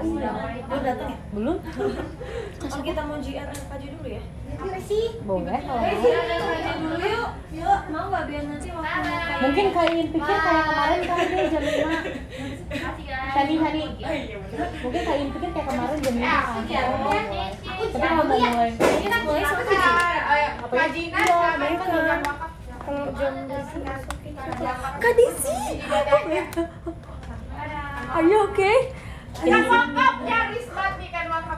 Belum datang ya? Belum? Kalau kita mau JR Kaji dulu ya? Apa sih? Boleh kalau mau. Kaji dulu yuk. Yuk, mau nggak biar nanti waktu Mungkin kalian pikir kayak kemarin kali dia jam 5. Hani. Mungkin kalian pikir kayak kemarin jam 5 kan. Tapi kalau mau mulai kita mulai sama apa ya? Iya, mereka. Kalau jam Kak Desi. Are you okay? Kan wakaf nyaris banget nih kan wakaf.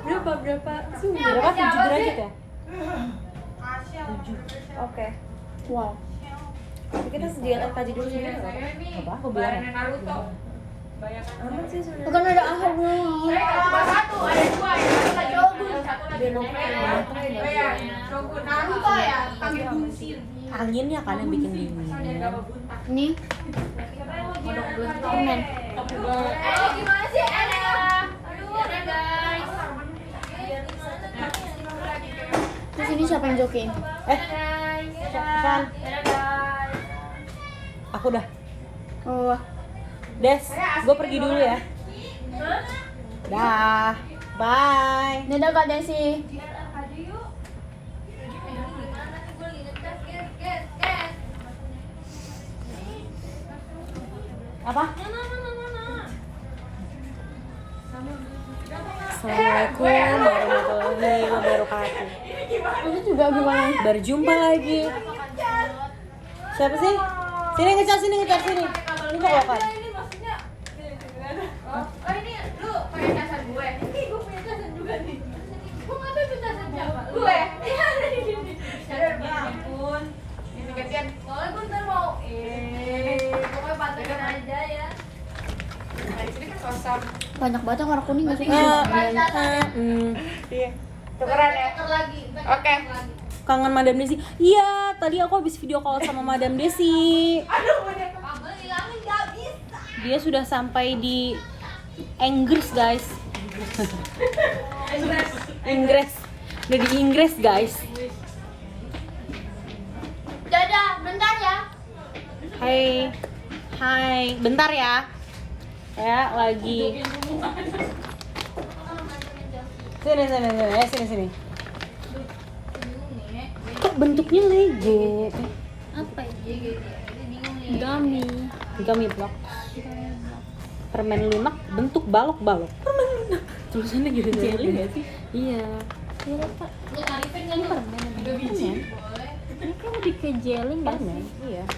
Berapa suhu? Berapa? 7 derajat ya? Oke. Wow. Kita sediakan Kaji dulu ya. Apa? Aku bilang ya? Naruto. Aman sih sebenarnya. Bukan ada ahad nih. Cuma satu, ada dua ya. Satu lagi Shogun, satu lagi Biar nongkrong Iya, Shogun Naruto ya. Kami fungsi. Anginnya kan yang bikin dingin. Nih. Permen. Gimana sih? Aduh, guys. Terus ini siapa yang jokin? San. Aku dah. Oh, Des, gue pergi dulu ya. Dah. Bye. dadah Kak Desi. Apa? Assalamualaikum warahmatullahi wabarakatuh. Itu juga gimana? Berjumpa lagi. Siapa sih? Sini ngecat sini. Ini kok kan? Ini maksudnya oh ini lu pakai casan gue. Ini gue punya casan juga nih. Gue nggak tahu itu casan siapa. Gue. Iya ada di sini. Ya ampun. Ini gantian. Soalnya gue ntar mau pokoknya pantengin aja ya. Nah di sini kan kosong. Banyak banget yang warna kuning gak sih? Iya. Tukeran ya. Tuker lagi. Oke. Kangen Madam Desi. Iya, tadi aku habis video call sama Madam Desi. Aduh banyak kabel hilangin nggak bisa. Dia sudah sampai di Inggris, guys. Inggris. Udah di Inggris, guys. Dadah, bentar ya. Hai. Bentar ya. Ya, lagi. Sini. Kok bentuknya Lego? Apa ini? Gummy block. Permen lunak bentuk balok-balok. Permen lunak. Tulisannya gitu jelly nggak sih? Iya. Iya Pak. Ini Permen. Ini kan lebih ke jelly nggak sih? Iya.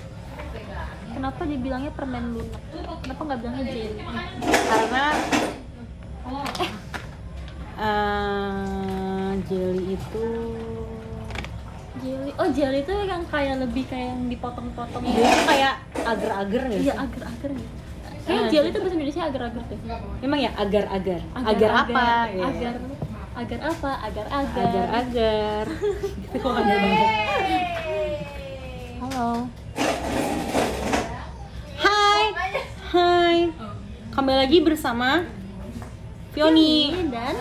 Kenapa dibilangnya permen lunak? Kenapa nggak bilangnya jelly? Karena jelly itu Jelly. Oh, jelly itu yang kayak lebih kayak yang dipotong-potong. dia tuh kayak agar-agar nggak sih? Iya, agar-agar ya. Kayak jelly itu bahasa Indonesia agar-agar deh. Emang ya agar-agar. Agar apa? Iya. Agar apa? Agar-agar. Agar-agar. Itu kok aneh banget. Halo. Hai. Kembali lagi bersama Fioni. Dan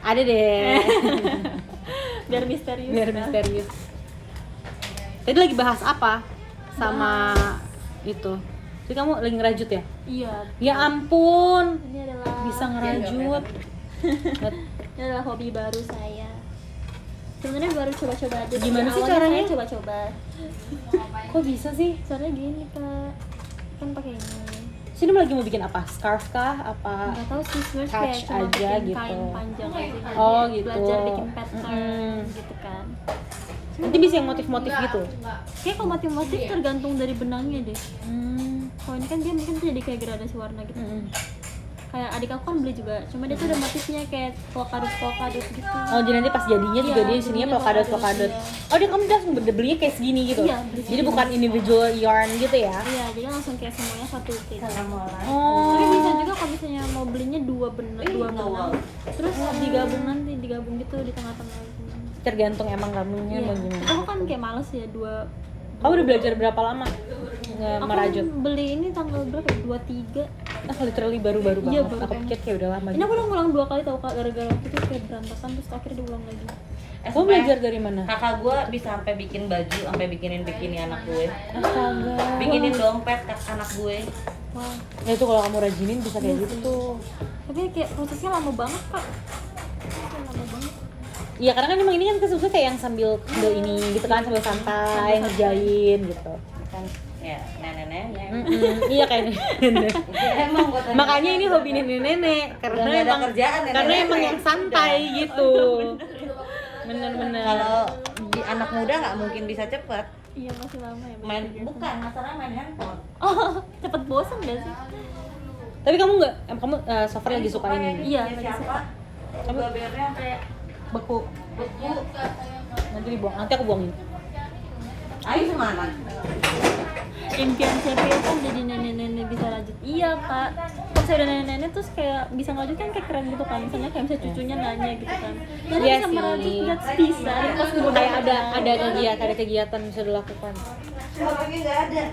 Ada deh. biar misterius. Tadi lagi bahas apa? Sama itu. Jadi kamu lagi ngerajut ya? Iya. Ya ampun. Ini adalah Bisa ngerajut. Ini adalah hobi baru saya. Sebenarnya baru coba-coba aja. Gimana sih Awalnya caranya? Saya coba-coba. Kok bisa sih? Caranya gini Kak. Kan pakai ini. Sini lagi mau bikin apa? Scarf kah? Apa? Nggak tahu sih sebenarnya kayak Catch cuma aja bikin gitu. kain panjang aja. Oh, Jadi gitu. Belajar bikin pattern gitu kan. Nanti bisa yang motif-motif gitu? Kayak kalau motif-motif tergantung dari benangnya deh. Hmm. Kalau ini kan dia mungkin jadi kayak gradasi warna gitu. Kayak adik aku kan beli juga, cuma dia tuh ada motifnya kayak polkadot gitu. Oh, jadi nanti pas jadinya juga Iya, dia sininya jadinya polkadot. polkadot, Oh, dia kamu langsung belinya kayak segini gitu? Iya, beli Jadi segini. bukan individual yarn gitu ya? Iya, jadi langsung kayak semuanya satu gitu. Oh. Tapi bisa juga kalau misalnya mau belinya dua benang, terus digabung gitu di tengah-tengah. Tergantung emang kamunya Iya. mau gimana. Aku kan kayak males ya Kamu udah belajar berapa lama Aku merajut? beli ini tanggal berapa? 23. Literally baru-baru Iya, banget. baru Aku banget. pikir kayak udah lama. Ini aku udah ngulang 2 kali tau Kak, gara-gara waktu itu kayak berantakan terus akhirnya diulang lagi. Kamu belajar dari mana? Kakak gue bisa sampai bikin baju, sampai bikinin bikini anak gue. Astaga. Bikinin dompet ke anak gue. Wah, Ya itu kalau kamu rajinin bisa kayak gitu tuh. tapi kayak prosesnya lama banget kak. Lama banget. Iya karena kan emang ini kan kesusu kayak yang sambil ini gitu kan, sambil santai ngerjain gitu kan. Ya, nenek-nenek. Iya kayak nenek. Emang gua tanya. Makanya ini hobi nenek-nenek karena Udah nggak ada emang kerjaan, karena nenek-nenek. emang yang santai gitu. Bener-bener. Kalau di anak muda nggak mungkin bisa cepet. Iya masih lama ya. Main belajar. bukan masalah main handphone. Oh, cepet bosan gak sih? Tapi kamu nggak, kamu so far lagi suka ini? Iya, Ya, lagi siapa? Kamu Gambarnya kayak beku. beku. Nanti dibuang, nanti aku buangin. Ayo semangat. Impian siapa ya kan jadi nenek-nenek bisa lanjut. Iya kak, kalau saya udah nenek-nenek terus kayak bisa lanjut kan kayak keren gitu kan. Misalnya kayak misalnya cucunya nanya gitu kan, jadi Iya bisa sih. merajut bisa pas Kayak ada kegiatan bisa dilakukan. Orangnya nggak ada.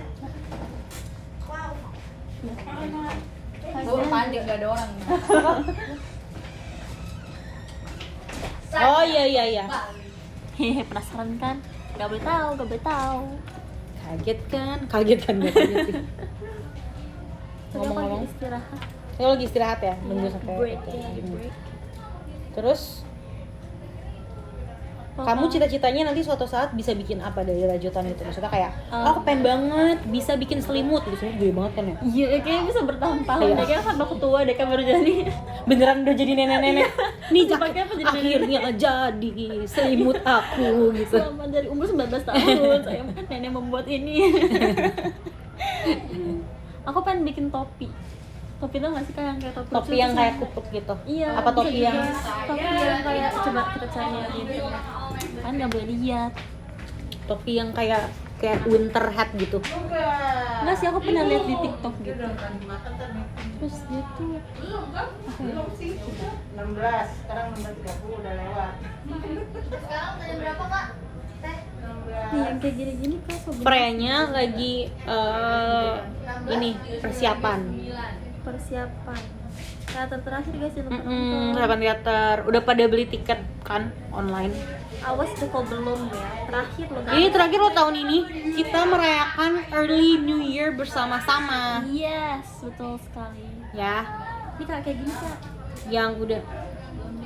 Gue panik gak ada orang. Oh iya. Hehe, penasaran kan? Gak boleh tahu. Kaget kan gak kaget sih. Tapi aku lagi Ngomong-ngomong, istirahat. saya lagi istirahat ya, nunggu sampai Break oke. ya, lagi break. Terus kamu cita-citanya nanti suatu saat bisa bikin apa dari rajutan itu? Maksudnya kayak, aku pengen banget bisa bikin selimut, di sini gede banget kan ya? Iya, kayaknya bisa bertahun-tahun Iya. deh. Kayaknya kan aku tua deh, kan baru jadi. Beneran udah jadi nenek-nenek. Nih Terus dipakai apa jadi akhirnya jadi selimut aku gitu. Selama dari umur 19 tahun, saya nenek membuat ini. Aku pengen bikin topi. Topi tuh nggak sih kayak yang kayak topi? Topi yang kayak kupuk gitu. Iya. Apa topi bisa yang juga. Topi yang kayak coba kita cari yang gitu. Kan nggak boleh lihat. topi yang kayak winter hat gitu. Enggak sih, aku pernah lihat di TikTok gitu. Terus dia tuh 16, sekarang 16.30 udah lewat. Sekarang tanya berapa kak? Teh? nih yang kayak gini-gini kan sobat. Spraynya lagi ini persiapan. Teater terakhir guys, jangan lupa nonton. Harapan teater. Udah pada beli tiket kan online. Awas tuh kalau belum ya. Terakhir loh guys. Ini terakhir lo tahun ini kita merayakan early New Year bersama-sama. Yes, betul sekali. Ya, Ini kayak gini kak. yang udah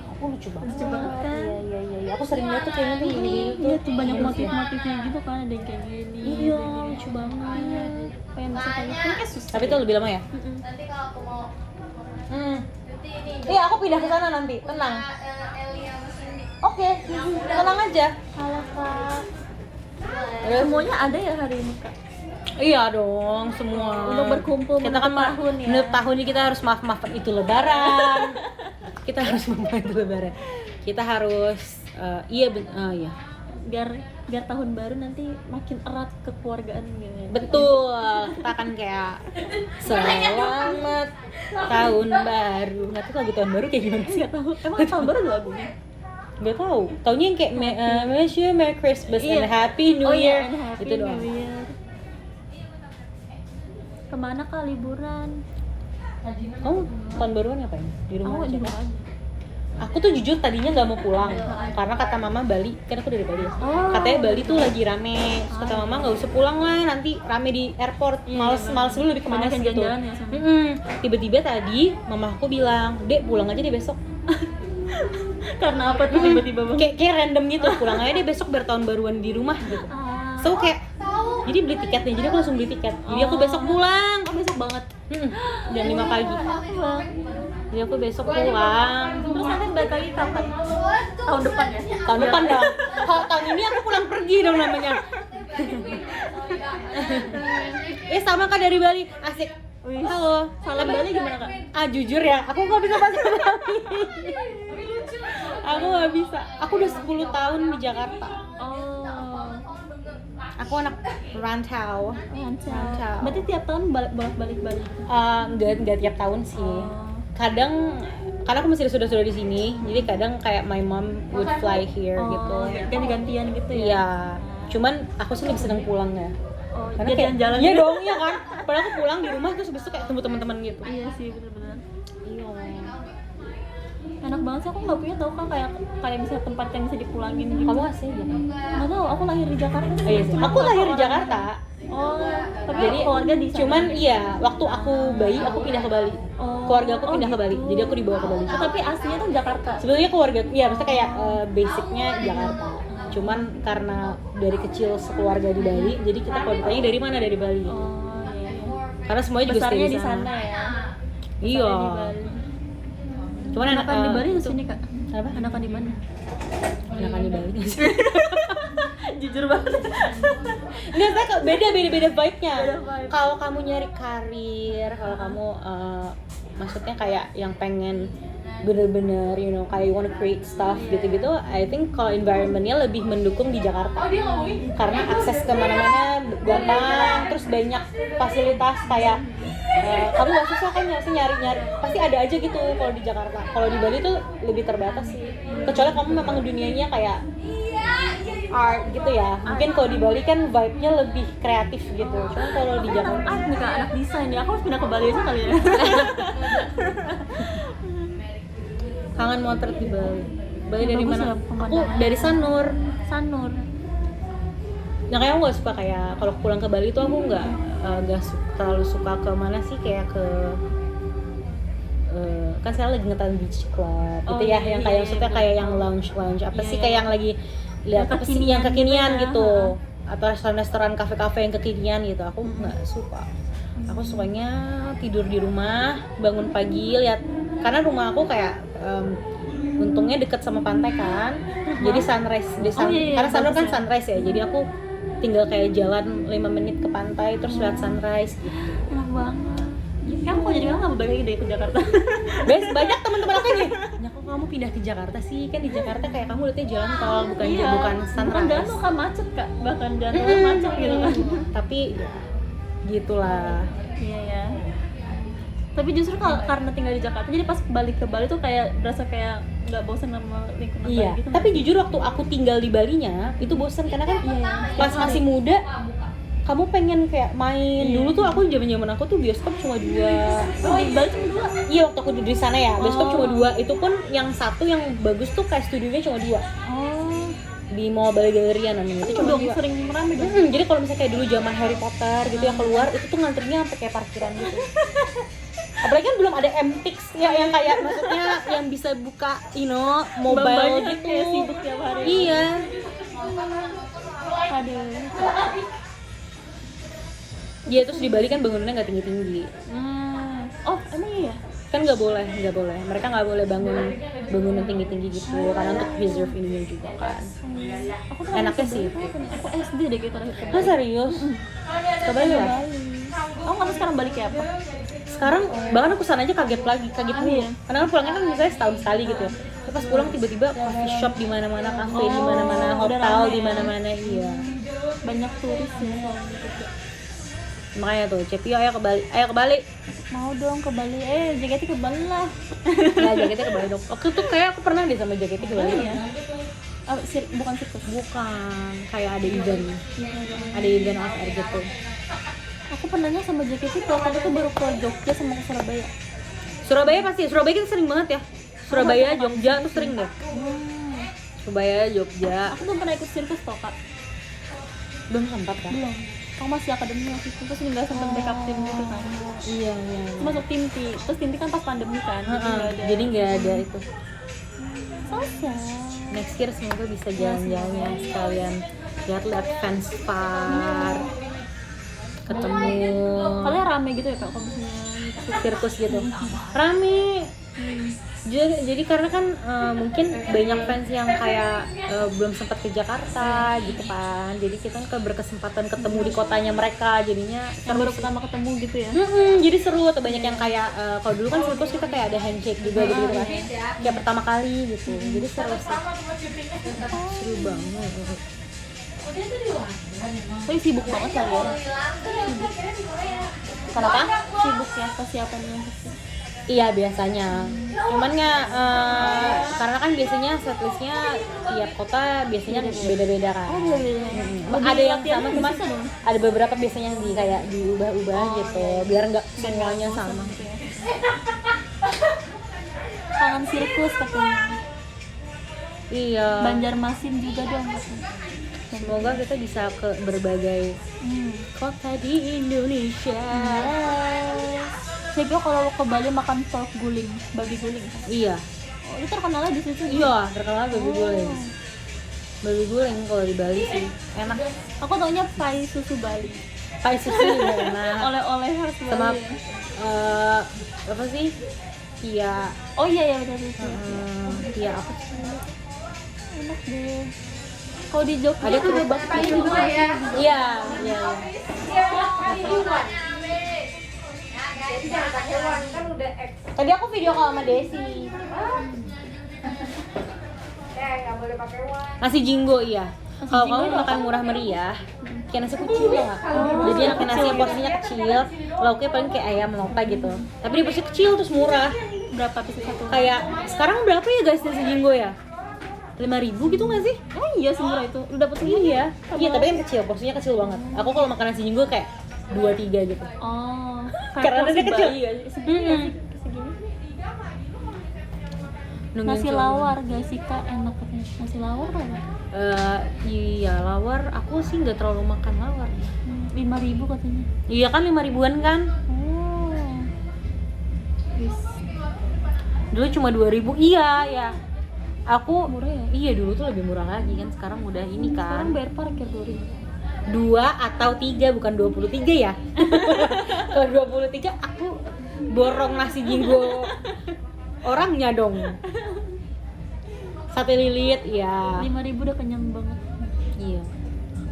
aku lucu banget. Lucu banget kan? Iya. Aku sering lihat tuh kayaknya tuh gini-gini tuh. Iya tuh banyak motif-motifnya gitu kan, ada yang kayak gini. Iya, lucu banget. Pengen bisa kayak gitu kan susah. Tapi itu lebih lama ya? Nanti kalau aku mau nanti ini Iya, aku pindah ke sana nanti. Tenang. Elia mesin Oke, tenang aja. Halo kak. Terus? Semuanya ada ya hari ini kak? Iya dong, semua. Untuk berkumpul Kita kan menutup tahun ya. menutup tahun ini kita harus maaf-maafan itu lebaran. Kita harus maafkan itu lebaran. Kita harus iya. Biar tahun baru nanti makin erat kekeluargaan gitu ya. Betul. Kita akan kayak selamat tahun baru. Nggak tahu lagu tahun baru kayak gimana sih? Nggak tahu. Emang tahun baru ada lagunya? Nggak tahu. Taunya yang kayak Wish you Merry Christmas and Happy New Year. and Happy Itu doang. New Year. Kemana kak liburan? Kamu tahun baruan ngapain? Di rumah Aku aja? di rumah aja. Aku tuh jujur tadinya nggak mau pulang karena kata mama Bali, kan aku dari Bali ya. Oh. Katanya Bali tuh lagi rame. Terus kata mama nggak usah pulang lah, nanti rame di airport. Males dulu lebih ke males Banyak yang gitu. jalan-jalan ya sama. Tiba-tiba tadi mama aku bilang, "Dek, pulang aja deh besok." Karena apa tuh tiba-tiba bang? Kayak random gitu, pulang aja deh besok biar tahun baruan di rumah gitu. So kayak jadi beli tiketnya, jadi aku langsung beli tiket. Jadi aku besok pulang. Oh besok banget. Jam 5 pagi. Jadi aku besok pulang. Terus nanti balik lagi kapan? Tahun depan ya? Tahun depan dong. Kalau tahun ini aku pulang pergi dong namanya. Sama kak dari Bali, asik. Halo. Salam Bali gimana kak? Jujur ya, aku nggak bisa bahasa Bali. Aku nggak bisa. Aku udah 10 tahun di Jakarta. Oh. Aku anak rantau. Rantau. Berarti tiap tahun bolak-balik Bali. Nggak tiap tahun sih. Kadang karena aku masih sudah di sini, jadi kadang kayak my mom would fly here gitu. Ganti-gantian gitu ya? Iya. Cuman aku sih lebih seneng pulang ya. Oh, Karena jadi kayak yang jalan iya gitu? dong, iya kan. Padahal aku pulang di rumah terus besok kayak temu teman-teman gitu. Iya sih, bener-bener. Iya. Enak banget sih, aku nggak punya tau kan kayak bisa tempat yang bisa dipulangin gitu. Kamu asli gitu. Nggak tahu, aku lahir di Jakarta sih. Iya sih. Aku lahir di Jakarta. Oh, tapi Jadi keluarga di sana. cuman iya, waktu aku bayi aku pindah ke Bali. Keluarga aku pindah ke Bali. Jadi aku dibawa ke Bali. Oh, tapi aslinya tuh Jakarta. Sebenarnya keluarga, iya maksudnya kayak basicnya Jakarta. Cuman karena dari kecil sekeluarga di Bali, jadi kita kalau ditanya dari mana, dari Bali. Oh, iya. Karena semuanya juga Besarnya stay di sana ya. Iya. Besarnya di Bali. Cuman Anakan di Bali di sini, Kak. Apa? Anakan di mana? Anakan di Bali. Jujur banget. Nggak, saya beda vibe-nya. Beda vibe. Kalau kamu nyari karir, kalau kamu maksudnya kayak yang pengen bener-bener kayak you wanna create stuff gitu-gitu, I think kalau environmentnya lebih mendukung di Jakarta karena akses kemana-mana gampang, terus banyak fasilitas kayak kamu nggak susah kan nyari pasti ada aja gitu kalau di Jakarta. Kalau di Bali tuh lebih terbatas sih, kecuali kamu memang dunianya kayak art gitu ya. Mungkin kalau di Bali kan vibe-nya lebih kreatif gitu. Cuma kalau di Jakarta Art nih Kak, anak desain ya. Aku harus pindah ke Bali aja kali ya. kangen motret di Bali. Bali dari Bagus mana? ya, Aku pemandangannya. dari Sanur. Sanur. Nah kayak aku nggak suka kayak kalau pulang ke Bali tuh aku nggak terlalu suka ke mana sih, kayak ke kan sekarang lagi ngetan beach club gitu ya, yang kayak maksudnya kayak yang lounge apa sih, kayak yang lagi lihat apa sih yang kekinian gitu, atau restoran kafe-kafe yang kekinian gitu. Aku nggak suka. Aku sukanya tidur di rumah, bangun pagi lihat, karena rumah aku kayak untungnya deket sama pantai kan, jadi sunrise karena Sanur kan sunrise ya, jadi aku tinggal kayak jalan 5 menit ke pantai terus lihat sunrise gitu. Enak banget. Kamu kok jadi nggak mau balik lagi deh ke Jakarta? Banyak teman-teman aku nih. Ya kok kamu pindah ke Jakarta sih? Kan di Jakarta kayak kamu lihatnya jalan tol, bukan Iya. bukan sunrise. Bukan danau kan macet Kak, bahkan danau macet gitu kan. Tapi ya, gitulah. Iya ya. Tapi justru karena tinggal di Jakarta, jadi pas balik ke Bali tuh kayak berasa kayak nggak bosan sama lingkungan Iya. Bali gitu. Tapi jujur waktu aku tinggal di Balinya itu bosan karena kan pas Tiap masih hari. muda kamu pengen kayak main. Dulu tuh aku zaman aku tuh bioskop cuma 2. Oh, di Bali cuma 2. Iya, waktu aku di sana ya, bioskop cuma 2. Itu pun yang satu yang bagus tuh kayak studionya cuma 2. Oh. Di Mall Bali Galleria namanya, itu Itu cuma dong 2. sering merame dong. Jadi kalau misalnya kayak dulu zaman Harry Potter gitu yang keluar, itu tuh ngantrinya sampai kayak parkiran gitu. Apalagi kan belum ada MTX ya, yang kayak maksudnya yang bisa buka mobile Bambanya gitu. kayak sibuk tiap hari. Iya. Aduh. Iya, terus di Bali kan bangunannya nggak tinggi-tinggi. Oh, emang iya? Kan nggak boleh. Mereka nggak boleh bangunan tinggi-tinggi gitu, karena untuk preserve ininya juga kan. Aku tuh Enaknya sih. Aku SD deh gitu terakhir ke Ah, Bali. serius? Ke Bali ya? Aku nggak tahu sekarang balik kayak apa. Sekarang bahkan aku sana aja kaget dulu. Iya. Karena kan pulangnya kan misalnya setahun sekali gitu ya. Terus pas pulang tiba-tiba coffee shop di mana-mana, kafe di mana-mana, udah hotel rame di ya. mana-mana, iya. Banyak turis ya soalnya gitu. Makanya tuh, Cepio ayo ke Bali. Mau dong ke Bali, JKT ke Bali lah. Nah, jaketnya ke Bali dong. Waktu itu kayak aku pernah deh sama jaketnya ke Bali. Iya. Bukan sirkus. Bukan, kayak ada event. Ada event off air gitu. Aku pernahnya sama JKT waktu itu baru ke Jogja sama ke Surabaya. Surabaya kita sering banget ya. Surabaya, Jogja tuh sering deh. Surabaya, Jogja. Aku belum pernah ikut sirkus toh Kak. Belum sempat kan? Belum. Aku masih akademi waktu itu, terus nggak sempat backup tim gitu kan. Iya. Terus masuk tim T, terus tim T kan pas pandemi kan, Jadi nggak ada itu. Sosial. Next year semoga bisa jalan-jalan ya, sekalian lihat fans par, ketemu Kalian rame gitu ya Kak, kalau misalnya sirkus gitu. Rame. Jadi karena kan mungkin banyak fans yang kayak belum sempat ke Jakarta gitu kan. Jadi kita kan berkesempatan ketemu di kotanya mereka, jadinya yang baru pertama ketemu gitu ya. jadi seru. Atau banyak yang kayak kalau dulu kan sirkus kita kayak ada handshake juga gitu kan, kayak pertama kali gitu. Jadi seru sih, seru banget. Tapi sibuk banget kali ya. Kenapa? Sibuk ya persiapannya gitu. Iya biasanya, cuman karena kan biasanya setlistnya tiap kota biasanya beda-beda kan. Ada yang sama, cuma ada beberapa biasanya yang kayak diubah-ubah gitu, biar nggak semuanya sama. Kangen sirkus katanya. Iya. Banjarmasin juga dong katanya. Semoga kita bisa ke berbagai kota di Indonesia. Saya kira kalau ke Bali makan pork guling, babi guling. Iya. Oh, itu terkenalnya di situ. Iya, terkenal babi guling. Babi guling kalau di Bali sih enak. Aku taunya pai susu Bali. Pai susu juga enak. Oleh-oleh khas Sama Bali. apa sih? Pia. Oh iya benar itu. Pia apa sih? Enak deh. Kalau di Jogja Ada tuh tuh bebas Pakai juga ya. Iya. Iya, hewan. Jadi jangan pakai hewan kan udah X. Tadi aku video call sama Desi. Nggak boleh pakai hewan. Nasi jinggo iya. Kalau jinggo kamu itu makan murah meriah, kayak nasi kucing ya nggak? Jadi enak nasi porsinya kecil, lauknya paling kayak ayam apa gitu. Tapi di porsi kecil terus murah. berapa pieces satu? Kayak sekarang berapa ya guys nasi jinggo ya? 5.000 gitu nggak sih? Oh iya semurah itu. Udah dapat semua. Iya. Iya tapi kan kecil, porsinya kecil banget. Aku kalau makan nasi jinggo kayak 2-3 gitu. Oh. Karena porsi dia kecil. bayi nggak sih? Segini. Nungguin Nasi suami. lawar guys sih kak, enak katanya. Nasi lawar apa? Iya lawar. Aku sih nggak terlalu makan lawar. 5.000 katanya. Iya kan 5.000-an kan? Oh. Yes. Dulu cuma 2.000. Iya ya. Aku Murah ya? Iya dulu tuh lebih murah lagi kan. Sekarang udah ini Sekarang kan. bayar parkir 2.000. 2 atau 3 bukan 23 ya. Kalau 23 aku borong nasi jinggo orangnya dong. Sate lilit ya. 5.000 udah kenyang banget. Iya.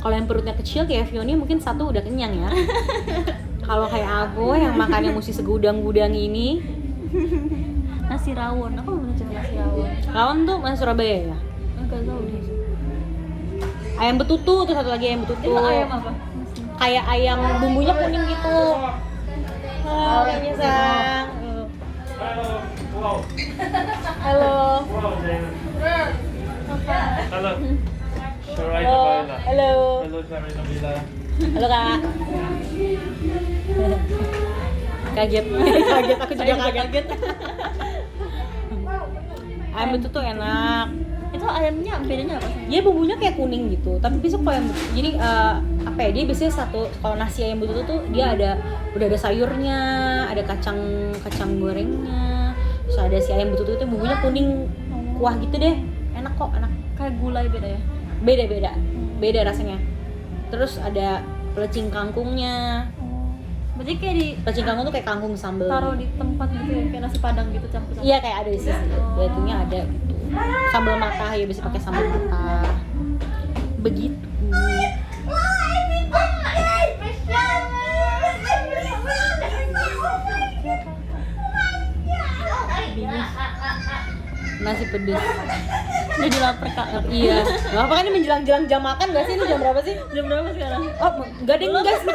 Kalau yang perutnya kecil kayak Fioni mungkin satu udah kenyang ya. Kalau kayak aku yang makannya mesti segudang-gudang ini. Nasi rawon, aku belum coba nasi rawon. Lawan tuh mana Surabaya ya? Enggak tahu deh. Ayam betutu tuh satu lagi ayam betutu. Itu ayam apa? Kayak ayam bumbunya kuning gitu. Halo, ayamnya sang. Halo. Halo. Sharai Halo. Nabila. Halo. Halo Sharai Nabila. Halo kak. Kaget. Kaget aku juga kaget. Ayam betutu enak. Itu ayamnya bedanya apa sih? Dia bumbunya kayak kuning gitu, tapi besok kalau ayam betutu, jadi apa ya, dia biasanya satu, kalau nasi ayam betutu tuh dia udah ada sayurnya, ada kacang gorengnya, terus ada si ayam betutu itu bumbunya kuning kuah gitu deh, enak kok, enak. Kayak gulai beda ya? Beda rasanya. Terus ada pelecing kangkungnya. Berarti kayak di Pelecing kangkung tuh kayak kangkung sambal. taruh di tempat gitu ya, kayak nasi padang gitu campur. Iya kayak ada di sisi, batunya ada gitu. Sambal mata ya bisa pakai sambal mata. Begitu. Nasi pedes. Jadi lapar kak. Iya. Gak apa kan ini menjelang jam makan gak sih? Ini jam berapa sih? Jam berapa sekarang? Oh, enggak deh guys.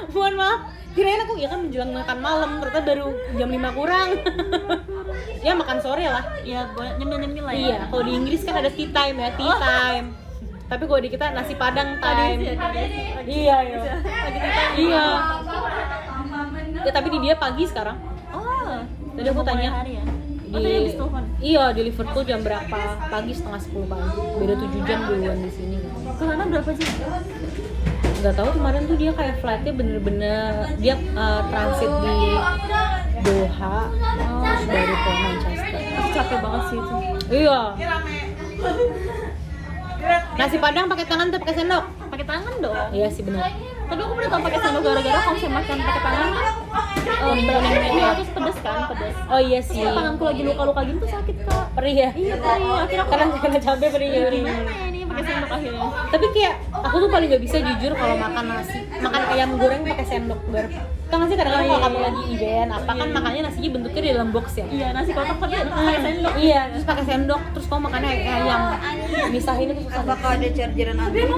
Mohon maaf. Kirain aku ya kan menjelang makan malam, ternyata baru jam 5 kurang. Ya makan sore lah. Iya, boleh nyemil-nyemil lah ya. Iya, kalau di Inggris kan ada tea time ya, tea time. Tapi kalau di kita nasi padang time. Iya, iya. Iya. Ya tapi di dia pagi sekarang. Oh. Tadi aku tanya. Hari ya? Oh, tadi habis telepon. Iya, di Liverpool jam berapa? Pagi setengah 10 pagi. Beda 7 jam duluan di sini. Ke sana berapa sih? Nggak tahu kemarin tuh dia kayak flightnya bener-bener dia transit di Doha, terus baru ke Manchester. Aku capek banget sih itu. Iya. Nasi padang pakai tangan atau pakai sendok? Pakai tangan dong. Iya sih benar. Tapi aku pernah pakai sendok gara-gara kalau saya makan pakai tangan iya terus pedes kan, pedes. Oh iya sih. Iya, tanganku lagi luka-luka gini tuh sakit kak. Perih ya? Iya perih. Akhirnya aku Karena cabai perih ya. gimana ya ini pakai sendok akhirnya. Tapi kayak aku tuh paling gak bisa jujur kalau makan nasi, makan ayam goreng pakai sendok tau gak sih kadang-kadang kalau kamu lagi event apa kan makannya nasinya bentuknya di dalam box ya. Iya nasi kotak tapi pakai sendok. Iya, terus pakai sendok, terus kamu makannya ayam misahin itu susah. Apakah ada chargeran Android?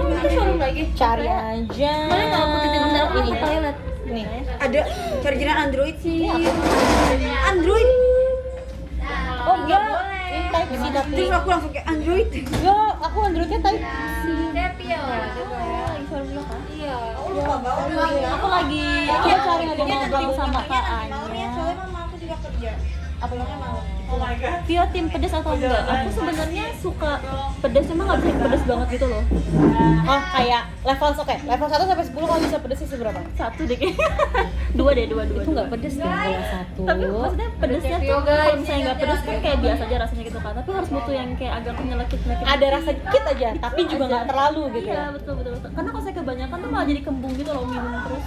Cari aja. Ini toilet. nih. Ada chargeran Android sih. Android. Oh enggak, ini Type C tapi. Terus aku langsung kayak Android. Yo, aku Androidnya Type C. Lagi suara dulu kan? Iya. Aku lagi cari ngobrol sama Kak Anya. Soalnya mama aku juga kerja. Apa namanya mau? Vio tim pedas atau enggak? Aku sebenarnya suka pedas, cuma nggak bisa yang pedas banget gitu loh. Oh kayak level level 1 sampai 10 kalau bisa pedesnya seberapa? 1 deh kayaknya. 2 deh, 2. Itu nggak pedes dong kalau 1. Tapi maksudnya pedasnya tuh kalau misalnya nggak pedas kan kayak biasa aja rasanya gitu kan. Tapi harus butuh yang kayak agak nyelekit-nyelekit. Ada rasa dikit aja, tapi juga nggak terlalu gitu Iya, ya. betul. Karena kalau saya kebanyakan tuh malah jadi kembung gitu loh minum terus.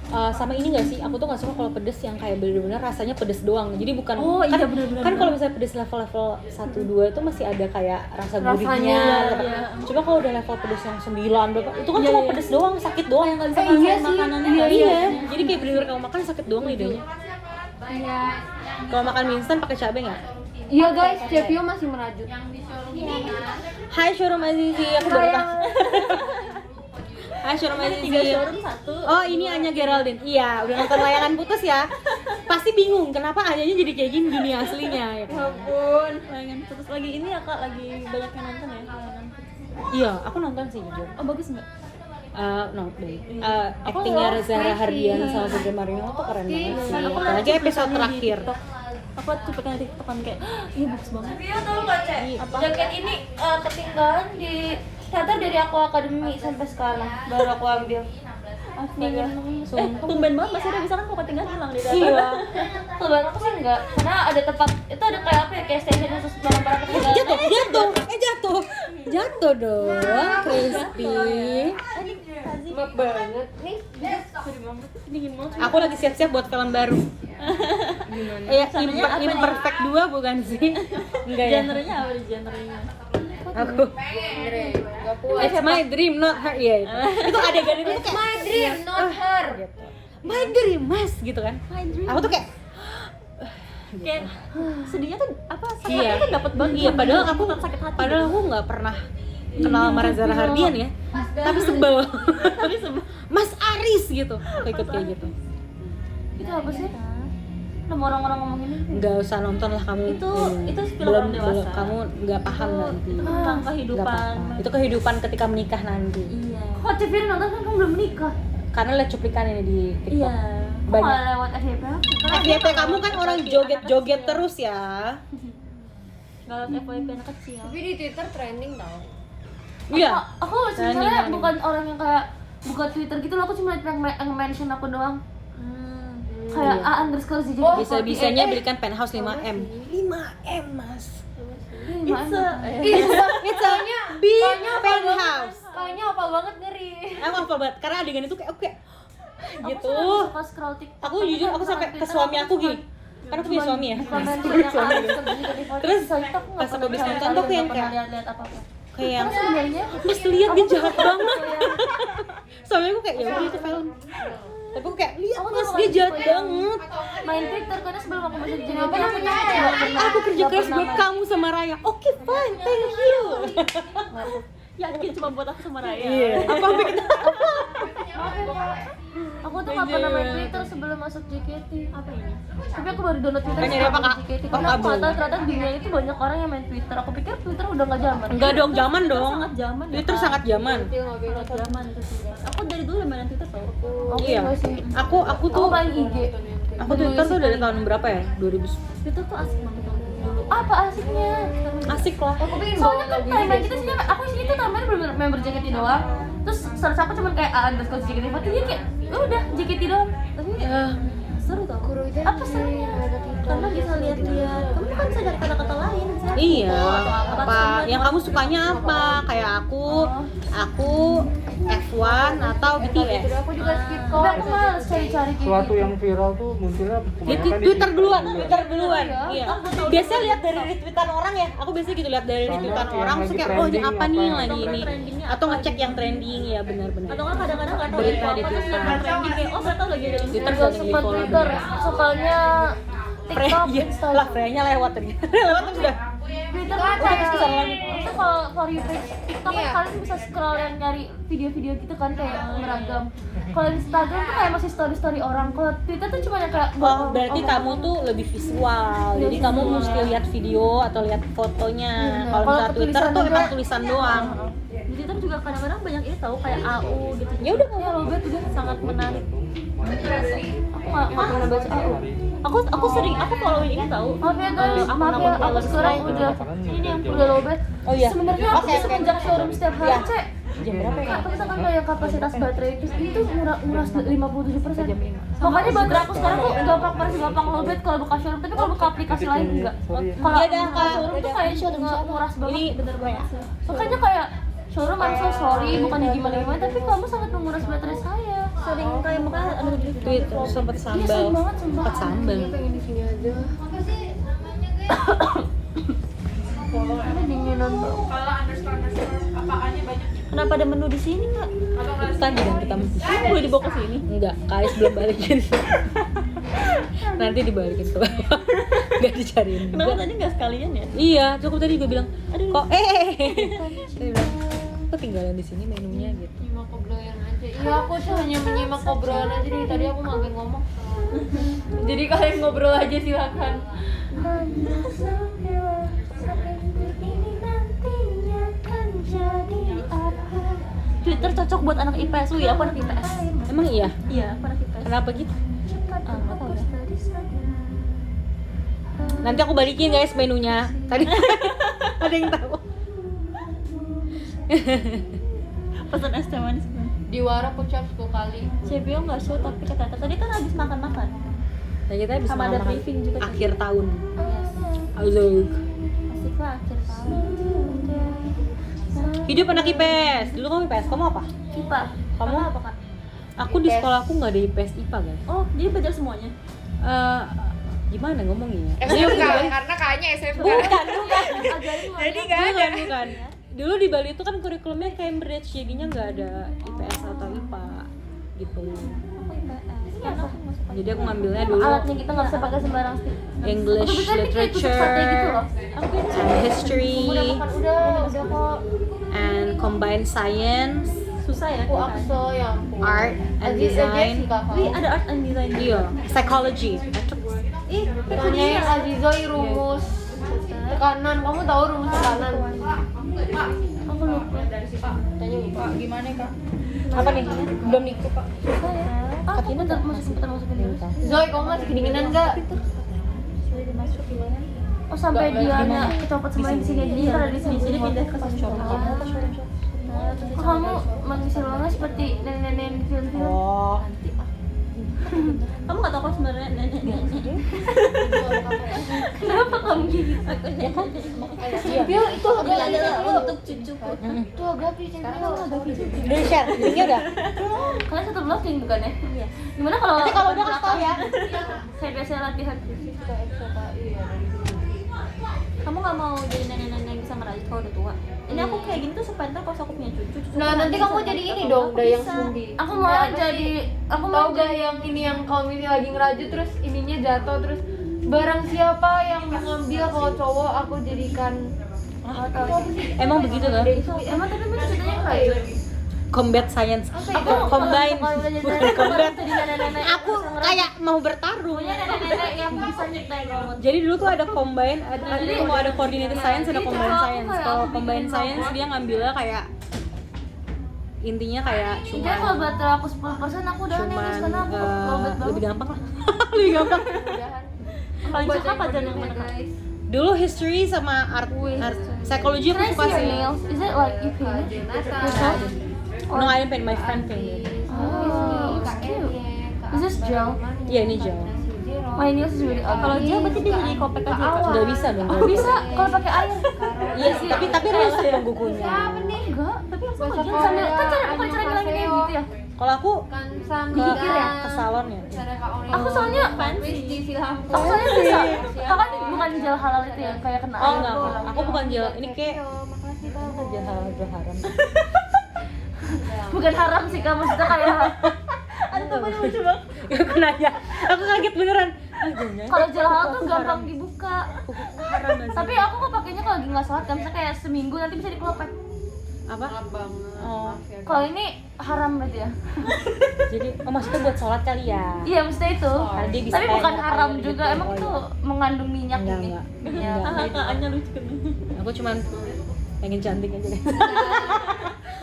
Sama ini nggak sih, aku tuh nggak suka kalau pedes yang kayak bener-bener rasanya pedes doang. Jadi bukan Oh, kan, iya, bener-bener. kan kalau misalnya pedes level 1-2 itu masih ada kayak rasa Rasanya, gurihnya. iya. Cuma kalau udah level pedes yang 9 berapa, itu kan cuma pedes doang, sakit doang. Yang nggak bisa ngerasain makanannya. Iya. Jadi kayak bener-bener kalau makan sakit doang lidahnya. Iya. Kalau makan mie instan pakai cabai nggak? Iya guys, Cepio masih merajut. Hai Showroom Azizi, aku baru tahu. Hai Showroom 3 Azizi. showroom 1. Oh ini Anya Geraldine. Iya, udah nonton Layangan Putus ya. Pasti bingung kenapa Anyanya jadi kayak gini aslinya ya. Ampun, layangan putus lagi ini ya Kak, lagi banyak yang nonton ya layangan putus. Iya, aku nonton sih jujur. Oh bagus nggak? Actingnya Reza Hardian sama Putri Marino tuh keren banget sih. Aku Apalagi episode terakhir. Aku tuh pengen TikTokan kayak, iya bagus banget. Vio tahu nggak Cek? Jaket ini ketinggalan di teater dari aku akademi sampai sekarang baru aku ambil. Tumben banget masih ada bisa kan kok ketinggalan hilang di dalam. Iya. Kebetulan aku sih enggak, karena ada tempat itu ada kayak apa ya, kayak station khusus barang-barang ketinggalan. Jatuh dong, crispy. Maaf banget nih. Dingin banget. Aku lagi siap-siap buat film baru. Ya, Imperfect 2 bukan sih? Enggak ya. Genrenya apa di genrenya? Aku. It's my dream, not her. Iya itu. Itu adegan itu tuh kayak My dream, not her. gitu. My dream, mas gitu kan. Aku tuh kayak Kayak sedihnya tuh apa sakitnya iya. tuh dapat banget. Iya, padahal aku sakit hati. padahal aku nggak pernah kenal sama Reza Hardian ya. Tapi sebel. Mas Aris gitu. Aku ikut kayak gitu. Itu apa sih? Nama orang-orang ngomong ini. Nggak usah nonton lah kamu. Itu film belum orang dewasa. kamu nggak paham nanti. Itu tentang Nggak kehidupan. apa-apa. Itu kehidupan ketika menikah nanti. Iya. Kok Cepio nonton kan kamu belum menikah? Karena lihat cuplikan ini di TikTok. Iya. Kok Banyak. nggak lewat FYP? FYP kamu kan orang joget-joget terus ya. Kalau FYP anak kecil. Tapi di Twitter trending tau. Iya. Aku sebenarnya bukan orang yang kayak buka Twitter gitu loh, aku cuma yang mention aku doang. Kayak A_ZJ. Bisa-bisanya belikan penthouse 5M. 5M, Mas. It's a It's a big penthouse. Kayaknya apa banget ngeri. Aku hafal banget karena adegan itu kayak oke. Gitu. Suka scroll TikTok. Aku jujur aku sampai ke suami aku gini. Karena aku punya suami ya. Mention yang Terus pas aku habis nonton tuh aku yang kayak lihat apa-apa. kayak yang Sebenarnya Mas lihat dia jahat banget. Suami aku kayak ya udah itu film. Tapi aku kayak lihat Mas dia jahat banget. main Twitter karena sebelum aku masuk jadi apa namanya? Aku kerja keras buat kamu sama Raya. Oke, fine, thank you. yakin cuma buat aku sama Raya. Iya. Aku sampai ketawa. Aku tuh nggak pernah main Twitter sebelum masuk JKT. Apa ini? Tapi aku baru download Twitter Kan nyari apa, Kak? JKT. Oh, Karena aku kabel. nggak tahu ternyata di dunia itu banyak orang yang main Twitter. Aku pikir Twitter udah nggak zaman. Enggak dong, zaman dong. Sangat zaman. ya, Twitter Kak. sangat zaman. Sangat zaman itu sih. Aku dari dulu udah main Twitter tau. Iya. Aku Aku tuh main IG. aku Twitter tuh dari tahun berapa ya? 2000. Twitter tuh asik banget dulu. Apa asiknya? Asik lah. Aku pengen soalnya kan timeline kita sih aku sini tuh timeline bener member JKT doang. Terus search aku cuman kayak _JKT48 jadi kayak udah JKT doang. Tapi Seru tau. apa serunya? Karena bisa lihat-lihat. Kamu kan bisa dari kata-kata lain. Misalnya Iya. apa Apa yang kamu sukanya apa? Kayak aku F1 atau BTS. Aku juga skip kok. Tapi aku males cari-cari kayak Suatu gitu. yang viral tuh munculnya Di kebanyakan di Twitter duluan, Iya. Twitter duluan. Iya. Biasanya lihat dari retweetan orang ya. Aku biasanya gitu lihat dari Sama retweetan yang orang terus lagi kayak oh ini trending apa nih yang apa, lagi ini. trendingnya Atau apa ngecek yang trending ya benar-benar. atau nggak kadang-kadang nggak tahu Berita apa di terus Twitter. lihat trending kayak oh nggak tahu lagi ada Twitter Juga sering suka di-follow Twitter, juga. sukanya Freya, TikTok, iya. Lah Instagram. Freya-nya lewat tadi. Lewat kan udah. Twitter kan kayak itu kalau for you page TikTok kan kalian bisa scroll yang nyari video-video gitu kan kayak beragam. Kalau Instagram tuh kayak masih story-story orang. Kalau Twitter tuh cuma yang kayak Oh, berarti kamu tuh lebih visual. Jadi kamu mesti lihat video atau lihat fotonya. Kalau Kalau misalnya Twitter tulisan tuh juga- emang tulisan doang. di Twitter juga kadang-kadang banyak ini tahu kayak AU gitu. Ya udah ya lo juga sangat menarik. Aku nggak pernah baca AU. Aku sering following ini tahu. Maaf ya guys, maaf ya, aku sekarang udah udah lowbat. Oh iya. Sebenarnya aku tuh semenjak showroom setiap hari Iya. cek. Jam berapa ya? Kak, misalkan kayak kapasitas baterai itu nguras 57%. Makanya baterai aku sekarang tuh gampang lowbat kalau buka showroom, tapi kalau buka aplikasi lain enggak. Kalau Iya dah, buka Kak. showroom tuh kayak nguras banget. Ini bener banget. Makanya kayak showroom, I'm so sorry, bukan gimana, tapi kamu sangat menguras baterai saya. Sering kayak makanya ada di Tweet terus sempet Iya, sambal. sering banget sumpah. Sempet sambal. pengen di sini aja. Apa sih namanya, Ini dinginan tuh. Kalau underscore apaannya banyak. Kenapa ada menu di sini, Kak? Itu tadi kan kita Boleh dibawa ke sini? enggak, Kais belum balikin. Nanti dibalikin ke bawah. Enggak dicariin Kenapa juga. tadi nggak sekalian ya? Iya, cukup tadi gue bilang, kok dia bilang, ketinggalan di sini menunya gitu. Nyimak obrolan aja. Iya, aku tuh hanya menyimak obrolan aja dari tadi aku makin ngomong. Jadi kalian ngobrol aja silakan. Twitter cocok buat anak IPS. Wih, aku anak IPS. Emang iya? Iya, aku anak IPS. Kenapa gitu? Nggak tahu deh. Nanti aku balikin guys menunya. Tadi ada yang tahu. Pesan es teh manis kan? Di warung pucap 10 kali. Cepio nggak show tapi kata tadi kan habis makan-makan. Nah, kita bisa Sama ada makan briefing juga. akhir tahun. Yes. Azog. Asik lah akhir tahun. Hidup anak IPS. Dulu kamu IPS, kamu apa? Kipa. Kamu apa, Kak? Aku di sekolah aku nggak ada IPS IPA guys. Oh, dia belajar semuanya. Gimana ngomongnya? SMK karena kayaknya SMK. Bukan. Jadi enggak ada. Bukan. Dulu di Bali itu kan kurikulumnya Cambridge, jadinya nggak ada IPS atau IPA gitu. Aku IPS. Karena aku masuk Jadi aku ngambilnya dulu Alatnya kita nggak bisa pakai sembarang stick. English Betul-betul kayak tusuk literature sate gitu loh. and history Udah kok. and combined science, susah ya. Aku akso ya ampun. art and Aziz aja design. sih kakak. Wih, ada art and design. Iya, psychology. Ih, Tanyain Azizoi rumus tekanan. Kamu tahu rumus tekanan? Aku lupa. Tanya Pak, gimana Kak? Apa nih? Belum nikah Pak. Susah ya. Aku bentar masukin dulu. Zoe, kamu masih kedinginan enggak? Oh sampai Diana kecopot semuanya di sini aja. Jadi kalau di sini Jadi pindah ke shop. Oh, kamu mengisi ruangan seperti nenek-nenek di film-film. Oh, Kamu nggak tahu kok sebenarnya nenek. Kenapa kamu gitu? Bill itu agak Adalah Bill. untuk cucuku. Itu agak Bill. udah share, linknya udah. Kalian satu blocking bukan ya? Iya. Gimana kalau Nanti kalau udah kasih tau ya. Saya biasa latihan. Kamu nggak mau jadi nenek-nenek yang bisa ngerajut kalau udah tua? Ini aku kayak gini tuh supaya ntar pas aku punya cucu. Nah, nanti kamu jadi ini dong, Dayang Sundi. Aku mau jadi, aku Tahu mau gak yang ini yang kalau misalnya lagi ngerajut terus ininya jatuh terus barang siapa yang mengambil kalau cowok aku jadikan Emang begitu kan? Emang tapi mau ceritanya kayak Combat science. Aku Combine. kalau udah jadi Bukan nenek, combat. jadi nenek-nenek. Aku kayak mau bertarung. Punya nenek-nenek yang bisa nyiptain robot. Jadi dulu tuh ada combine, ada mau ada coordinated science, ada combined science. Kalau combined science dia ngambilnya kayak intinya kayak Jadi cuma kalau baterai aku 10% aku udah nangis karena aku robot lebih banget. gampang lah. Lebih gampang. Paling suka pelajaran yang mana, Kak? Dulu history sama art psychology aku Can I suka see your sih. nails? Is it like you paint it yourself? No, I didn't paint, my friend painted. Oh, it's cute. Is this gel? Iya ini jauh. My nails is really ugly. Kalau dia berarti dia jadi kopek aja, Kak. Nggak bisa dong. Aku bisa kalau pakai air. Iya sih, tapi rusuh dong kukunya. Enggak. Tapi aku sama Besok dia Sambil kan cara bukan cara ngilangin kayak gitu ya. Kalau aku kan sambil Gigit ya? ke salon ya. Aku soalnya di silam. aku soalnya bisa. Kakak bukan gel halal itu ya kayak kena Oh air. enggak, aku bukan gel. Ini kayak gel halal gel haram. Bukan haram sih kamu maksudnya kayak Lucu banget. Aku nanya, aku kaget beneran. kalau gel halal tuh gampang dibuka. Haram banget. Tapi aku kok pakainya kalau lagi nggak sholat kan misalnya kayak seminggu nanti bisa dikelopet. Apa? Oh, Kalau ini haram berarti ya. jadi maksudnya buat sholat kali ya? Iya mesti itu. Karena dia bisa Tapi kayak bukan ngapain haram gitu. juga. Emang Oh, itu iya. mengandung minyak Enggak, ini. enggak. Minyak. kakaknya lucu kan. Aku cuman pengen cantik aja deh.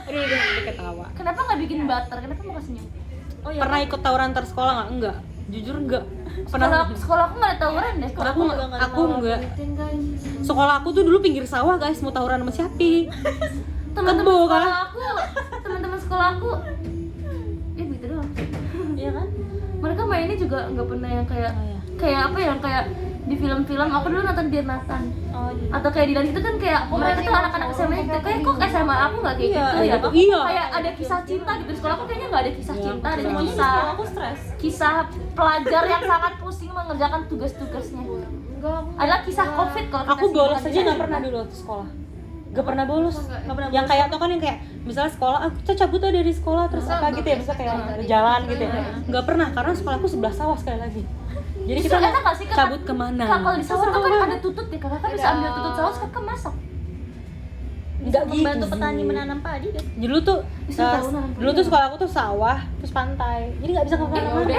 Aduh, udah ketawa. Kenapa nggak bikin butter? Kenapa mau senyum? Oh iya. Pernah ikut tawuran antar sekolah nggak? Enggak. Jujur enggak. Sekolah aku nggak ada tawuran deh. Aku enggak. Sekolah aku tuh dulu pinggir sawah guys, mau tawuran sama siapa? Teman-teman Kebo, sekolah kan? aku, teman-teman sekolah aku, gitu doang. Iya kan? Mereka mainnya juga nggak pernah yang kayak apa ya, kayak di film-film. Aku dulu nonton Dear Nathan. Oh, gitu. Atau kayak Dilan itu kan kayak mereka tuh anak-anak SMA gitu. Kayak kok SMA aku nggak kayak gitu ya? Iya. Kayak ada kisah cinta gitu. Di sekolah aku kayaknya nggak ada kisah cinta, ada Makanya kisah sekolah aku stres. kisah pelajar yang sangat pusing mengerjakan tugas-tugasnya. Adalah kisah COVID kalau Aku kita bolos sebutkan aja gitu. nggak pernah dulu waktu sekolah. Gak pernah bolos. Yang kayak tuh kan yang kayak misalnya sekolah, aku kita cabut tuh dari sekolah terus apa gitu ya, misalnya kayak jalan gitu ya. Nggak pernah, karena sekolahku sebelah sawah sekali lagi. Jadi kita Justru enak nggak sih, Kak? cabut kemana? Kak, kalau di sawah tuh kan ada tutut ya, kakak kan bisa ambil tutut sawah, kakak masak. Nggak Membantu gitu petani sih. menanam padi kan. Dulu tuh Bisa tahu nanam dulu tuh sekolah aku tuh sawah terus pantai, jadi nggak bisa kemana-mana.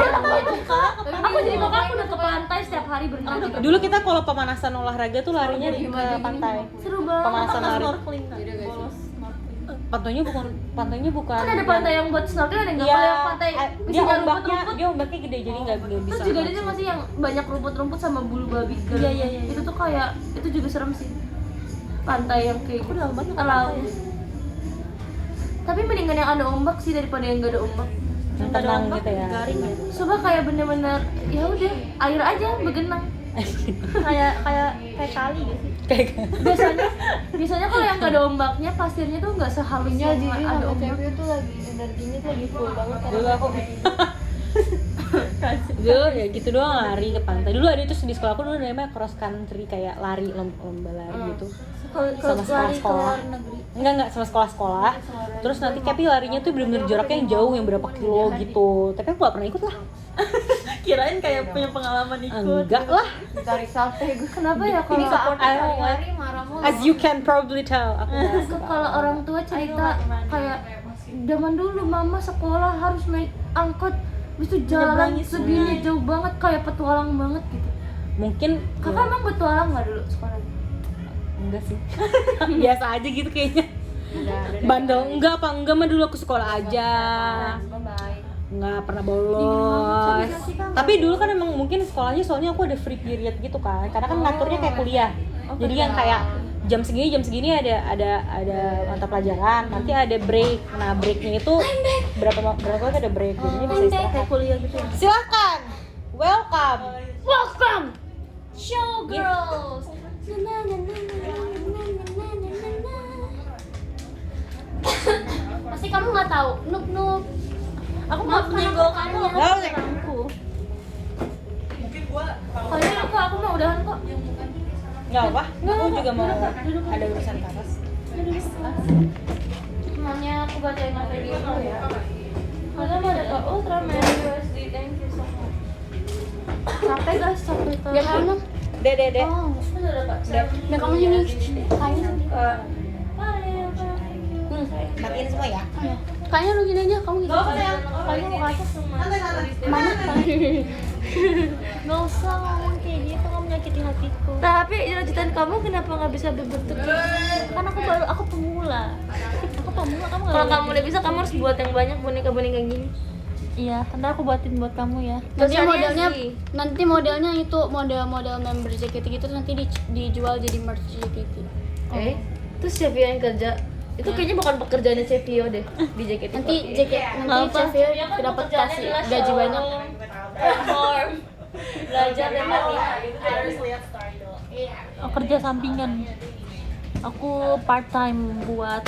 Aku jadi kakak aku udah ke pantai setiap hari berenang gitu. Dulu kita kalau pemanasan olahraga tuh larinya ke pantai. Seru banget. Pemanasan lari. Snorkeling kan. Bolos snorkeling. Pantainya bukan. Kan ada pantai yang buat snorkel, ada nggak? Iya, Kalau yang pantai dia isinya ombaknya rumput-rumput. ombaknya gede jadi nggak bisa. Terus juga ada masih yang banyak rumput-rumput sama bulu babi. Iya, iya. Itu tuh kayak itu juga serem sih. Pantai yang kayak Aku udah lama banget nggak laut. pantai ya. Tapi mendingan yang ada ombak sih daripada yang nggak ada ombak. Yang tenang gitu ya. Garing ya. Coba kayak bener-bener ya udah air aja begenang. Kayak kali gitu sih. Kayak Biasanya kalau yang nggak ada ombaknya pasirnya tuh nggak sehalus yang ada ombak. tuh lagi energinya tuh lagi full banget kan. dulu aku dulu ya gitu doang lari ke pantai. Dulu ada itu di sekolah aku dulu namanya cross country, kayak lari lomba lari gitu. Sama sekolah-sekolah. Enggak sama sekolah-sekolah. Terus nanti tapi larinya tuh bener-bener jaraknya yang jauh, yang berapa kilo gitu. Tapi aku gak pernah ikut lah. Kirain kayak punya pengalaman ikut. Enggak lah. Tarik salte gue. Kenapa ya Ini kalau lari marah mulu. As you can probably tell, aku nggak suka. kalau orang tua cerita kayak zaman dulu mama sekolah harus naik angkot, habis itu jalan Nyebrangin segini jauh banget kayak petualang banget gitu. Mungkin Kakak emang petualang nggak dulu sekolah? enggak sih. Biasa aja gitu kayaknya. Bandel enggak mah dulu aku sekolah aja. Nggak pernah bolos. Tapi dulu kan emang mungkin sekolahnya soalnya aku ada free period gitu kan. Karena kan ngaturnya kayak kuliah. Jadi yang kayak jam segini ada mata pelajaran, nanti ada break. Nah, breaknya itu berapa kali ada break. Jadinya bisa istirahat. Kayak kuliah gitu ya. Silakan. Welcome. Welcome, showgirls. Pasti kamu nggak tahu, Nuk. Aku mau menyenggol kamu, aku Nggak, nyerangku. Kalian aku mau udahan kok. Nggak apa? Aku juga mau ada urusan ke atas. Semuanya aku bacain materi dulu ya. Kalian mau ada ke Ultraman USD, thank you so much. Capek guys, capek tuh. Ya kamu. Dede. Oh, udah dapat. Ya kamu sini. Kayaknya. Matiin semua ya. Kayaknya lu gini aja, kamu gitu. Kalian mau ke atas semua. Mana? Gak usah ngomong kayak gitu, kamu menyakiti hatiku. Tapi lanjutan kamu kenapa nggak bisa berbentuk? Kan aku pemula. Kamu nggak Kalau boleh. kamu udah bisa, kamu harus buat yang banyak boneka-boneka gini. Iya, ntar aku buatin buat kamu ya. Nanti modelnya itu model member JKT gitu, nanti dijual jadi merch JKT. Terus Chevio yang kerja itu kayaknya bukan pekerjaannya Chevio deh di JKT. Nanti Chevio dapat kasih gaji banyak. Perform, belajar dan latihan. Oh, kerja sampingan. Aku part time buat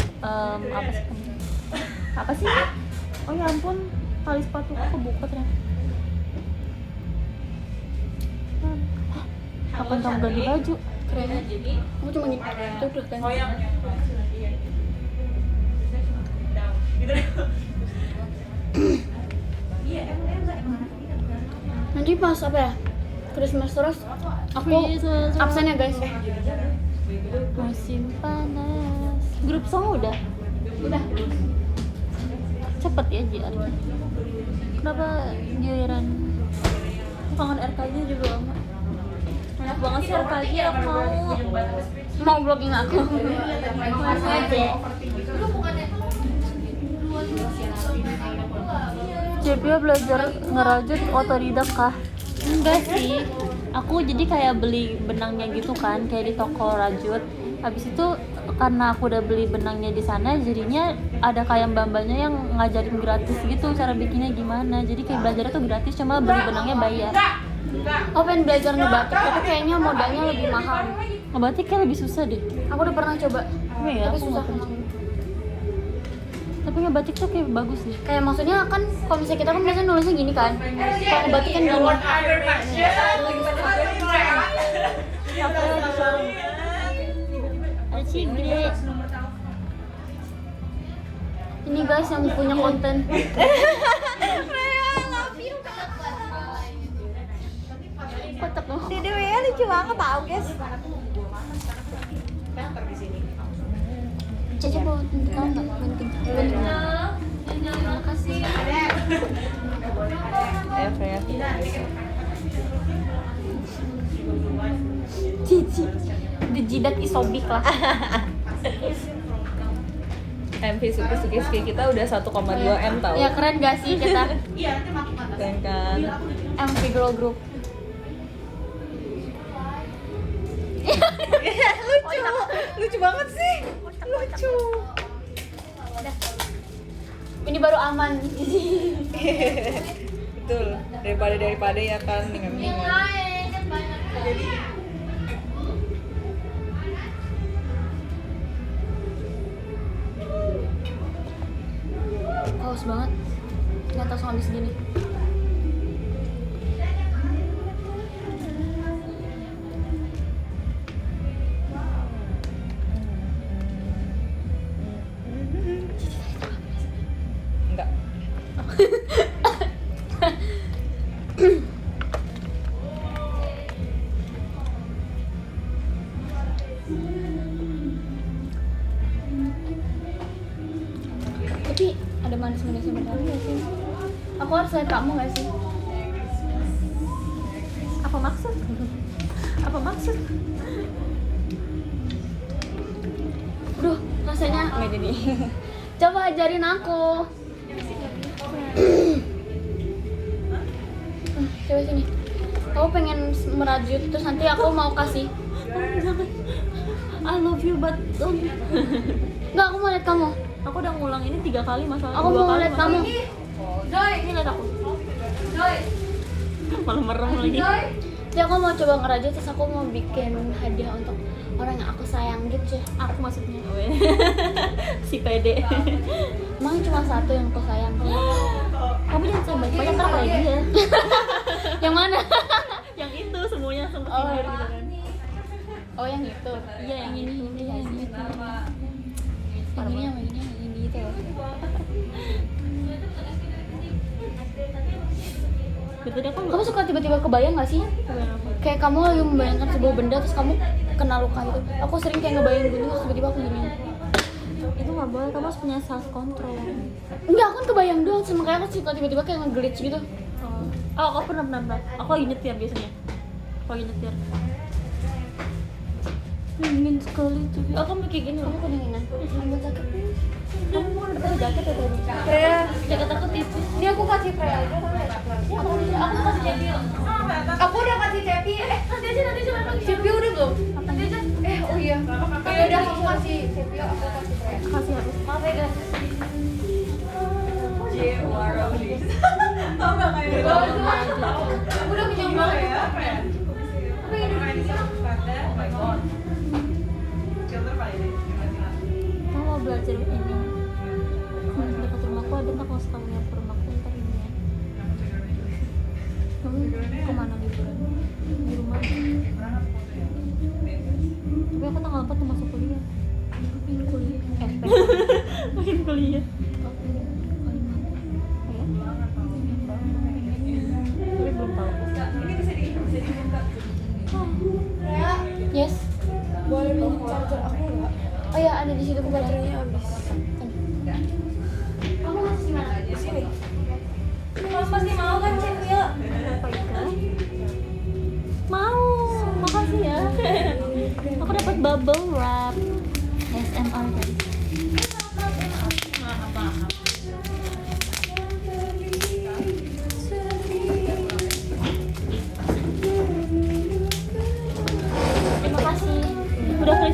apa sih? Oh ya ampun, tali sepatu aku kebuka ternyata. Kapan kamu ganti baju? Keren. Aku cuma gitu udah kan. Nanti pas apa ya? Christmas terus aku absen ya guys. Musim panas. Grup song udah? Udah. Cepet ya JR. Kenapa giliran? Kangen RKJ juga lama. Enak banget sih RKJ, aku Mau vlogging aku. Mas aja. Cepia belajar ngerajut otodidak kah? Enggak sih, aku jadi kayak beli benangnya gitu kan, kayak di toko rajut. Habis itu karena aku udah beli benangnya di sana, jadinya ada kayak mbak-mbaknya yang ngajarin gratis gitu cara bikinnya gimana. Jadi kayak belajarnya tuh gratis, cuma beli benangnya bayar. Aku pengen belajar ngebatik, tapi kayaknya modalnya lebih mahal. Ngebatik kayak lebih susah deh. Aku udah pernah coba, Iya, tapi aku susah. nggak pernah. Tapi ngebatik tuh kayak bagus deh. Kayak maksudnya kan kalau misalnya kita kan biasanya nulisnya gini kan, kalau ngebatik kan gini. Ada cigre. Ini guys yang punya konten. Kocak loh. Dede Wea lucu banget tau guys. Caca bawa tunjuk kamu nggak? Banting. Terima kasih. Freya. Cici. The jidat isobik lah. MV Suki kita udah 1,2 M tau. Ya keren gak sih kita? Keren kan? MV Girl Group. Lucu banget sih. Lucu. Ini baru aman. Betul. Daripada ya kan dengan Haus banget. Nggak tahu sampai segini. enggak. Tapi ada manis-manisnya bentar nggak sih? Aku harus lihat kamu nggak sih? Apa maksud? Apa maksud? Duh, rasanya nggak jadi. Coba ajarin aku. Coba sini. Kamu pengen merajut terus nanti aku mau kasih. I love you but don't. Enggak, aku mau lihat kamu. Aku udah ngulang ini 3 kali masalah. Aku mau lihat kamu. Ini lihat aku. Malah merem lagi. Jadi aku mau coba ngerajut terus aku mau bikin hadiah untuk orang yang aku sayang gitu. Aku maksudnya. Si pede. Emang cuma satu yang aku sayang. Kamu jangan sayang banyak ntar kayak dia. Yang mana? Yang itu semuanya sama Oh. sindir gitu kan. Oh, yang itu. Iya yang ini yang itu. Yang ini sama ini gitu loh. Gitu deh, Kamu suka tiba-tiba kebayang gak sih? Kayak kamu lagi membayangkan sebuah benda terus kamu kena luka gitu. Aku sering kayak ngebayang gitu terus tiba-tiba aku gini. itu nggak boleh, kamu harus punya self control. Enggak, aku kan kebayang doang, sama kayak aku suka tiba-tiba kayak nge-glitch gitu. Oh, aku pernah. Aku lagi nyetir biasanya. Aku lagi nyetir. Ingin sekali tuh. Aku kayak gini loh. Kamu kedinginan. Ambil jaket. Kamu mau ada jaket ya tadi? Freya. Jaket aku tipis. Ini aku kasih Freya aja kamu lihat apa? Aku kasih Cepi. Aku udah kasih Cepi. Nanti aja lagi. Cepi udah belum? Nanti aja. Oh iya. Ya udah aku kasih Cepi, aku kasih Freya. Kasih aku. Maaf ya guys. Aku udah kenyang banget. Kamu mau belajar ini? Dekat rumahku ada, tak mau kamu yang ke rumahku ntar ini ya. Kamu kemana liburan? Di rumah. Tapi aku tanggal 4 tuh masuk kuliah. Pengen kuliah. Makin kuliah. Tapi belum tahu. Yes. Boleh minjem charger aku nggak? Oh ya, ada di situ aku Baterainya habis. Kamu masih di mana? Di sini. Kamu pasti mau kan Cepi ya? Mau, makasih ya. Aku dapat bubble wrap. ASMR guys.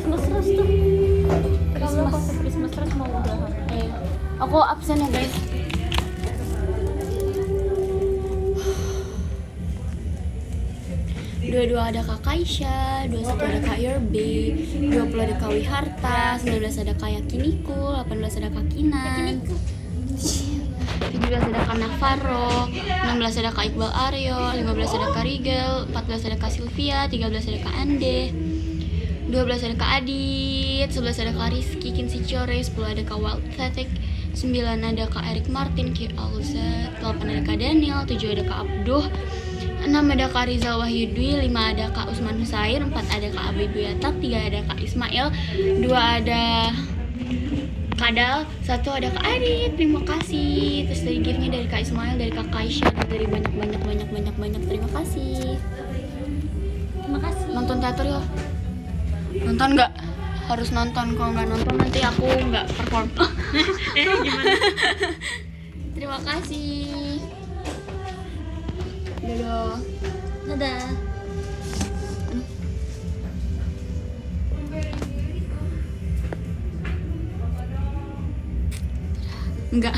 Christmas terus tuh. Christmas terus mau udahan. Aku absen ya guys. Dua ada Kak Kaisha, 21 ada Kak Yerbe, 20 ada Kak Wiharta, 19 ada Kak Yakiniku, 18 ada Kak Kinan, 17 ada Kak Navarro, 16 ada Kak Iqbal Aryo, 15 ada Kak Rigel, 14 ada Kak Sylvia, 13 ada Kak Ande, 12 ada Kak Adit, 11 ada Kak Rizky, Kinsi Core, 10 ada Kak Wild Athletic, 9 ada Kak Eric Martin, Ki Alza, 8 ada Kak Daniel, 7 ada Kak Abduh, 6 ada Kak Rizal Wahyudwi, 5 ada Kak Usman Husair, 4 ada Kak Abi Buyatak, 3 ada Kak Ismail, 2 ada Kadal, 1 ada Kak Adit. Terima kasih. Terus dari gift-nya dari Kak Ismail, dari Kak Kaisha, dari banyak. Terima kasih. Terima kasih. Nonton teater ya? Nonton nggak? Harus nonton. Kalau nggak nonton nanti aku nggak perform. Gimana? Terima kasih. Dadah. Dadah. Enggak.